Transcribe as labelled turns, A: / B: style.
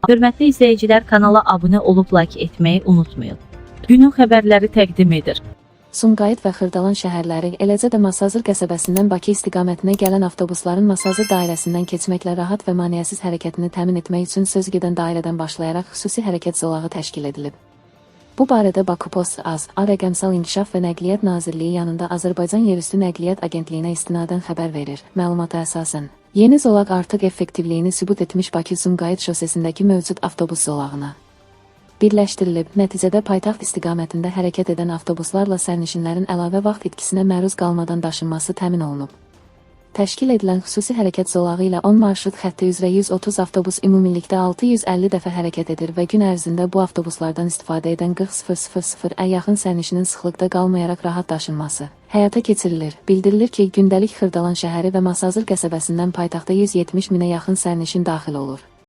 A: Hörmətli izləyicilər, kanala abunə olub like etməyi unutmayın. Günün xəbərləri təqdim edir.
B: Sumqayıt və Xırdalan şəhərləri, eləcə də Masazır qəsəbəsindən Bakı istiqamətinə gələn avtobusların Masazır dairəsindən keçməklə rahat və maneəsiz hərəkətini təmin etmək üçün sözügedən dairədən başlayaraq xüsusi hərəkət zolağı təşkil edilib. Bu barədə Bakıpost AZ, Rəqəmsal İnkişaf və Nəqliyyat Nazirliyi yanında Azərbaycan Yerüstü Nəqliyyat Agentliyinə istinadən xəbər verir. Məlumata əsasən, yeni zolaq artıq effektivliyini sübut etmiş Bakı-Sumqayıt şosesindəki mövcud avtobus zolağına birləşdirilib. Nəticədə paytaxt istiqamətində hərəkət edən avtobuslarla sərnişinlərin əlavə vaxt itkisinə məruz qalmadan daşınması təmin olunub. Təşkil edilən xüsusi hərəkət zolağı ilə 10 marşrut xətti üzrə 130 avtobus ümumilikdə 650 dəfə hərəkət edir və gün ərzində bu avtobuslardan istifadə edən 40.000-ə yaxın sərnişinin sıxlıqda qalmayaraq rahat daşınması həyata keçirilir. Bildirilir ki, gündəlik Xırdalan şəhəri və Masazır qəsəbəsindən paytaxta 170 minə yaxın sərnişin daxil olur.